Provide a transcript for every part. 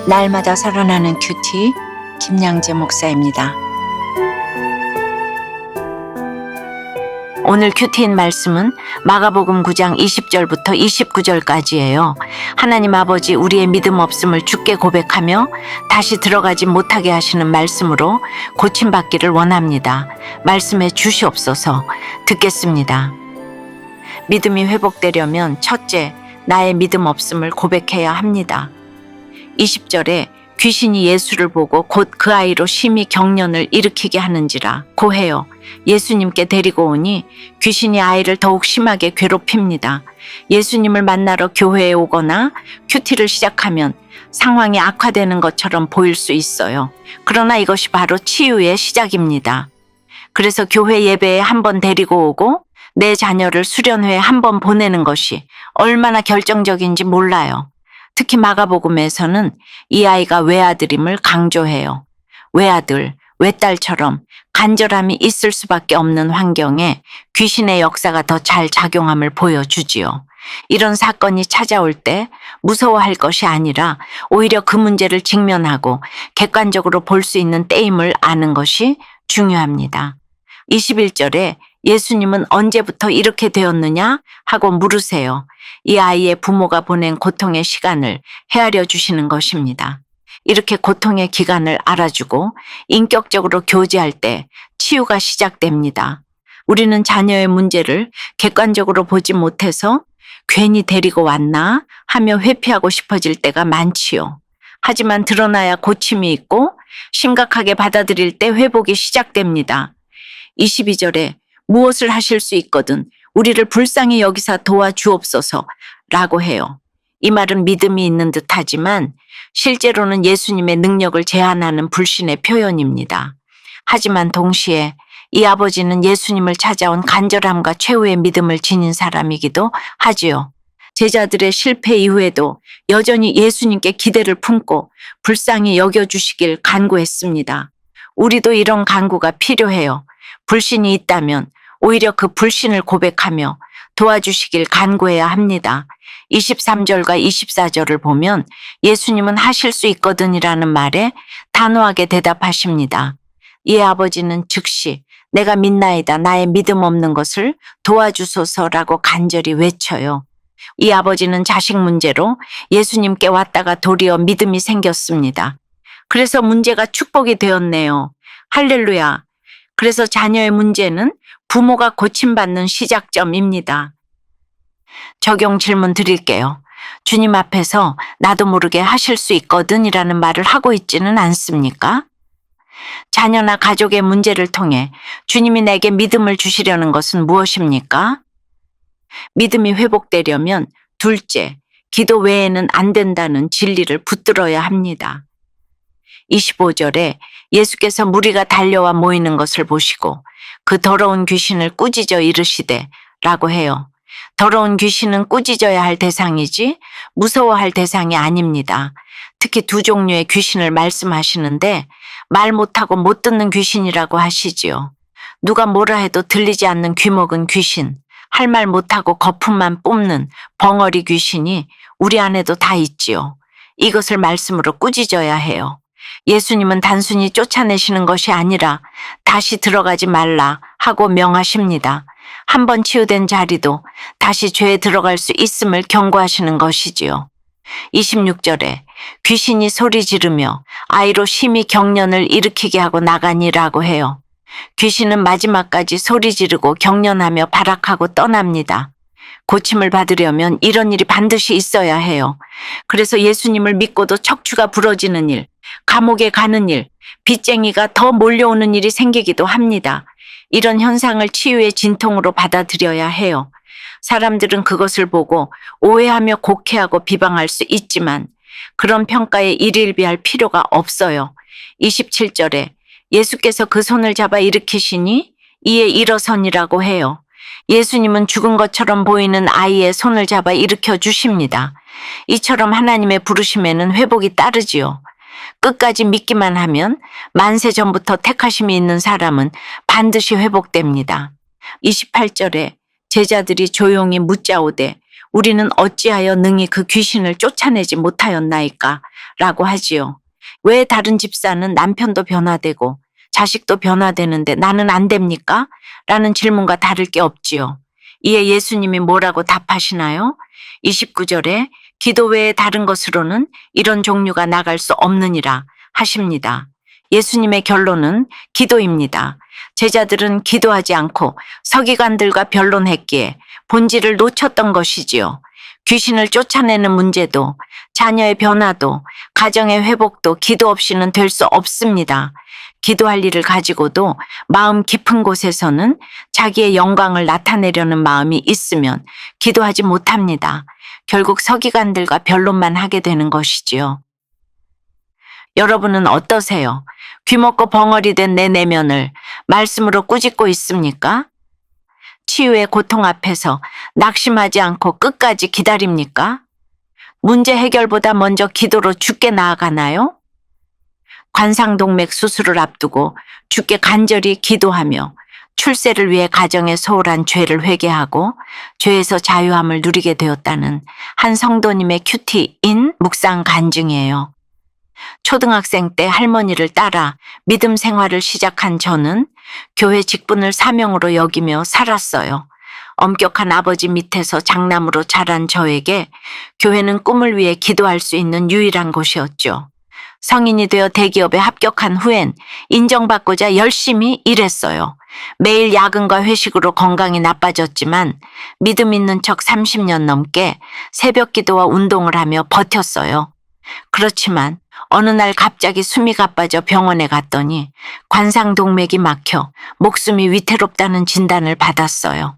날마다 살아나는 큐티 김양재 목사입니다. 오늘 큐티인 말씀은 마가복음 9장 20절부터 29절까지예요. 하나님 아버지 우리의 믿음 없음을 주께 고백하며 다시 들어가지 못하게 하시는 말씀으로 고침받기를 원합니다. 말씀에 주시옵소서. 듣겠습니다. 믿음이 회복되려면 첫째, 나의 믿음 없음을 고백해야 합니다. 20절에 귀신이 예수를 보고 곧 그 아이로 심히 경련을 일으키게 하는지라 고해요. 예수님께 데리고 오니 귀신이 아이를 더욱 심하게 괴롭힙니다. 예수님을 만나러 교회에 오거나 큐티를 시작하면 상황이 악화되는 것처럼 보일 수 있어요. 그러나 이것이 바로 치유의 시작입니다. 그래서 교회 예배에 한번 데리고 오고 내 자녀를 수련회에 한번 보내는 것이 얼마나 결정적인지 몰라요. 특히 마가복음에서는 이 아이가 외아들임을 강조해요. 외아들, 외딸처럼 간절함이 있을 수밖에 없는 환경에 귀신의 역사가 더 잘 작용함을 보여주지요. 이런 사건이 찾아올 때 무서워할 것이 아니라 오히려 그 문제를 직면하고 객관적으로 볼 수 있는 때임을 아는 것이 중요합니다. 21절에 예수님은 언제부터 이렇게 되었느냐 하고 물으세요. 이 아이의 부모가 보낸 고통의 시간을 헤아려 주시는 것입니다. 이렇게 고통의 기간을 알아주고 인격적으로 교제할 때 치유가 시작됩니다. 우리는 자녀의 문제를 객관적으로 보지 못해서 괜히 데리고 왔나 하며 회피하고 싶어질 때가 많지요. 하지만 드러나야 고침이 있고 심각하게 받아들일 때 회복이 시작됩니다. 22절에 무엇을 하실 수 있거든 우리를 불쌍히 여기사 도와주옵소서 라고 해요. 이 말은 믿음이 있는 듯 하지만 실제로는 예수님의 능력을 제한하는 불신의 표현입니다. 하지만 동시에 이 아버지는 예수님을 찾아온 간절함과 최후의 믿음을 지닌 사람이기도 하지요. 제자들의 실패 이후에도 여전히 예수님께 기대를 품고 불쌍히 여겨주시길 간구했습니다. 우리도 이런 간구가 필요해요. 불신이 있다면 오히려 그 불신을 고백하며 도와주시길 간구해야 합니다. 23절과 24절을 보면 예수님은 하실 수 있거든이라는 말에 단호하게 대답하십니다. 이 아버지는 즉시 내가 믿나이다 나의 믿음 없는 것을 도와주소서라고 간절히 외쳐요. 이 아버지는 자식 문제로 예수님께 왔다가 도리어 믿음이 생겼습니다. 그래서 문제가 축복이 되었네요. 할렐루야. 그래서 자녀의 문제는 부모가 고침받는 시작점입니다. 적용 질문 드릴게요. 주님 앞에서 나도 모르게 하실 수 있거든 이라는 말을 하고 있지는 않습니까? 자녀나 가족의 문제를 통해 주님이 내게 믿음을 주시려는 것은 무엇입니까? 믿음이 회복되려면 둘째, 기도 외에는 안 된다는 진리를 붙들어야 합니다. 25절에 예수께서 무리가 달려와 모이는 것을 보시고 그 더러운 귀신을 꾸짖어 이르시되 라고 해요. 더러운 귀신은 꾸짖어야 할 대상이지 무서워할 대상이 아닙니다. 특히 두 종류의 귀신을 말씀하시는데 말 못하고 못 듣는 귀신이라고 하시지요. 누가 뭐라 해도 들리지 않는 귀먹은 귀신, 할 말 못하고 거품만 뿜는 벙어리 귀신이 우리 안에도 다 있지요. 이것을 말씀으로 꾸짖어야 해요. 예수님은 단순히 쫓아내시는 것이 아니라 다시 들어가지 말라 하고 명하십니다. 한번 치유된 자리도 다시 죄에 들어갈 수 있음을 경고하시는 것이지요. 26절에 귀신이 소리 지르며 아이로 심히 경련을 일으키게 하고 나가니라고 해요. 귀신은 마지막까지 소리 지르고 경련하며 발악하고 떠납니다. 고침을 받으려면 이런 일이 반드시 있어야 해요. 그래서 예수님을 믿고도 척추가 부러지는 일, 감옥에 가는 일, 빚쟁이가 더 몰려오는 일이 생기기도 합니다. 이런 현상을 치유의 진통으로 받아들여야 해요. 사람들은 그것을 보고 오해하며 곡해하고 비방할 수 있지만 그런 평가에 일일비할 필요가 없어요. 27절에 예수께서 그 손을 잡아 일으키시니 이에 일어서니라고 해요. 예수님은 죽은 것처럼 보이는 아이의 손을 잡아 일으켜 주십니다. 이처럼 하나님의 부르심에는 회복이 따르지요. 끝까지 믿기만 하면 만세 전부터 택하심이 있는 사람은 반드시 회복됩니다. 28절에 제자들이 조용히 묻자오되 우리는 어찌하여 능히 그 귀신을 쫓아내지 못하였나이까? 라고 하지요. 왜 다른 집사는 남편도 변화되고 자식도 변화되는데 나는 안 됩니까? 라는 질문과 다를 게 없지요. 이에 예수님이 뭐라고 답하시나요? 29절에 기도 외에 다른 것으로는 이런 종류가 나갈 수 없느니라 하십니다. 예수님의 결론은 기도입니다. 제자들은 기도하지 않고 서기관들과 변론했기에 본질을 놓쳤던 것이지요. 귀신을 쫓아내는 문제도, 자녀의 변화도, 가정의 회복도 기도 없이는 될 수 없습니다. 기도할 일을 가지고도 마음 깊은 곳에서는 자기의 영광을 나타내려는 마음이 있으면 기도하지 못합니다. 결국 서기관들과 변론만 하게 되는 것이지요. 여러분은 어떠세요? 귀먹고 벙어리 된 내 내면을 말씀으로 꾸짖고 있습니까? 치유의 고통 앞에서 낙심하지 않고 끝까지 기다립니까? 문제 해결보다 먼저 기도로 주께 나아가나요? 관상동맥 수술을 앞두고 주께 간절히 기도하며 출세를 위해 가정에 소홀한 죄를 회개하고 죄에서 자유함을 누리게 되었다는 한 성도님의 큐티인 묵상 간증이에요. 초등학생 때 할머니를 따라 믿음 생활을 시작한 저는 교회 직분을 사명으로 여기며 살았어요. 엄격한 아버지 밑에서 장남으로 자란 저에게 교회는 꿈을 위해 기도할 수 있는 유일한 곳이었죠. 성인이 되어 대기업에 합격한 후엔 인정받고자 열심히 일했어요. 매일 야근과 회식으로 건강이 나빠졌지만 믿음 있는 척 30년 넘게 새벽 기도와 운동을 하며 버텼어요. 그렇지만 어느 날 갑자기 숨이 가빠져 병원에 갔더니 관상동맥이 막혀 목숨이 위태롭다는 진단을 받았어요.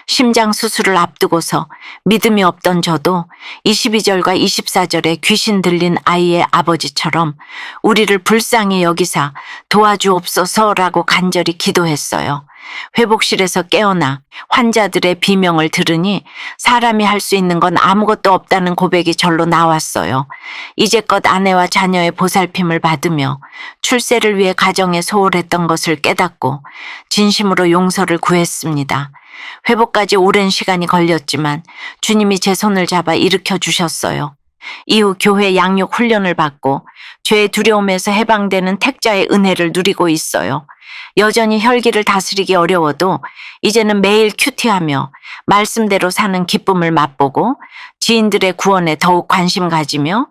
심장 수술을 앞두고서 믿음이 없던 저도 22절과 24절에 귀신 들린 아이의 아버지처럼 우리를 불쌍히 여기사 도와주옵소서라고 간절히 기도했어요. 회복실에서 깨어나 환자들의 비명을 들으니 사람이 할 수 있는 건 아무것도 없다는 고백이 절로 나왔어요. 이제껏 아내와 자녀의 보살핌을 받으며 출세를 위해 가정에 소홀했던 것을 깨닫고 진심으로 용서를 구했습니다. 회복까지 오랜 시간이 걸렸지만 주님이 제 손을 잡아 일으켜 주셨어요. 이후 교회 양육 훈련을 받고 죄의 두려움에서 해방되는 택자의 은혜를 누리고 있어요. 여전히 혈기를 다스리기 어려워도 이제는 매일 큐티하며 말씀대로 사는 기쁨을 맛보고 지인들의 구원에 더욱 관심 가지며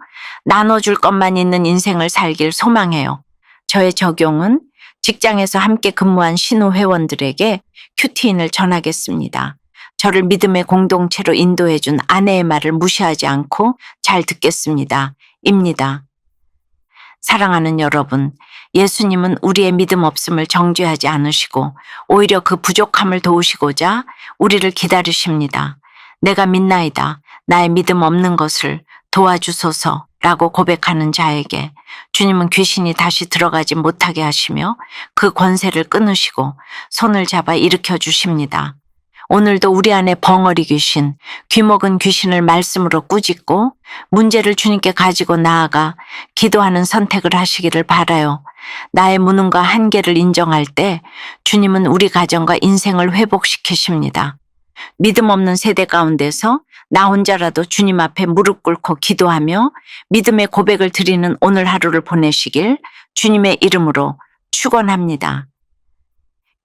나눠줄 것만 있는 인생을 살길 소망해요. 저의 적용은 직장에서 함께 근무한 신우 회원들에게 큐티인을 전하겠습니다. 저를 믿음의 공동체로 인도해준 아내의 말을 무시하지 않고 잘 듣겠습니다. 입니다. 사랑하는 여러분, 예수님은 우리의 믿음 없음을 정죄하지 않으시고 오히려 그 부족함을 도우시고자 우리를 기다리십니다. 내가 믿나이다. 나의 믿음 없는 것을 도와주소서라고 고백하는 자에게 주님은 귀신이 다시 들어가지 못하게 하시며 그 권세를 끊으시고 손을 잡아 일으켜 주십니다. 오늘도 우리 안에 벙어리 귀신, 귀먹은 귀신을 말씀으로 꾸짖고 문제를 주님께 가지고 나아가 기도하는 선택을 하시기를 바라요. 나의 무능과 한계를 인정할 때 주님은 우리 가정과 인생을 회복시키십니다. 믿음 없는 세대 가운데서 나 혼자라도 주님 앞에 무릎 꿇고 기도하며 믿음의 고백을 드리는 오늘 하루를 보내시길 주님의 이름으로 축원합니다.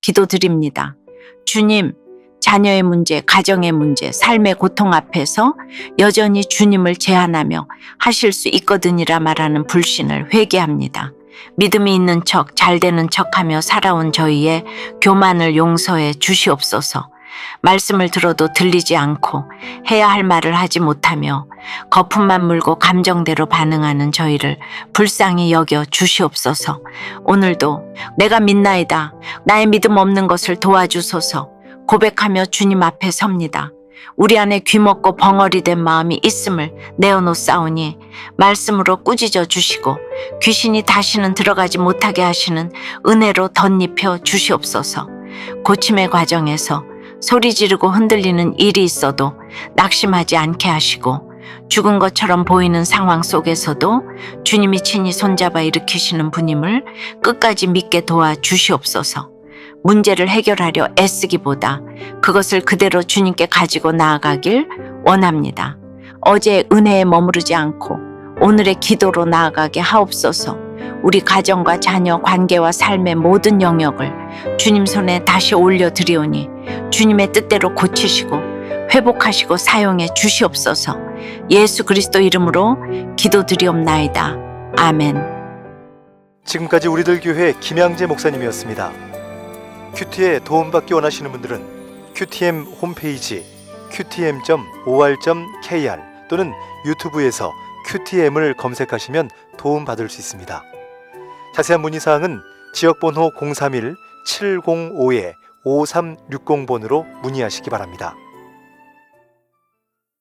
기도드립니다. 주님, 자녀의 문제, 가정의 문제, 삶의 고통 앞에서 여전히 주님을 제한하며 하실 수 있거든이라 말하는 불신을 회개합니다. 믿음이 있는 척, 잘 되는 척하며 살아온 저희의 교만을 용서해 주시옵소서. 말씀을 들어도 들리지 않고 해야 할 말을 하지 못하며 거품만 물고 감정대로 반응하는 저희를 불쌍히 여겨 주시옵소서. 오늘도 내가 믿나이다. 나의 믿음 없는 것을 도와주소서. 고백하며 주님 앞에 섭니다. 우리 안에 귀먹고 벙어리 된 마음이 있음을 내어놓사오니 말씀으로 꾸짖어 주시고 귀신이 다시는 들어가지 못하게 하시는 은혜로 덧입혀 주시옵소서. 고침의 과정에서 소리 지르고 흔들리는 일이 있어도 낙심하지 않게 하시고 죽은 것처럼 보이는 상황 속에서도 주님이 친히 손잡아 일으키시는 분임을 끝까지 믿게 도와 주시옵소서. 문제를 해결하려 애쓰기보다 그것을 그대로 주님께 가지고 나아가길 원합니다. 어제의 은혜에 머무르지 않고 오늘의 기도로 나아가게 하옵소서. 우리 가정과 자녀, 관계와 삶의 모든 영역을 주님 손에 다시 올려드리오니 주님의 뜻대로 고치시고 회복하시고 사용해 주시옵소서. 예수 그리스도 이름으로 기도드리옵나이다. 아멘. 지금까지 우리들 교회 김양재 목사님이었습니다. 큐티에 도움받기 원하시는 분들은 QTM 홈페이지 qtm.or.kr 또는 유튜브에서 QTM을 검색하시면 도움받을 수 있습니다. 자세한 문의사항은 지역번호 031-705-5360번으로 문의하시기 바랍니다.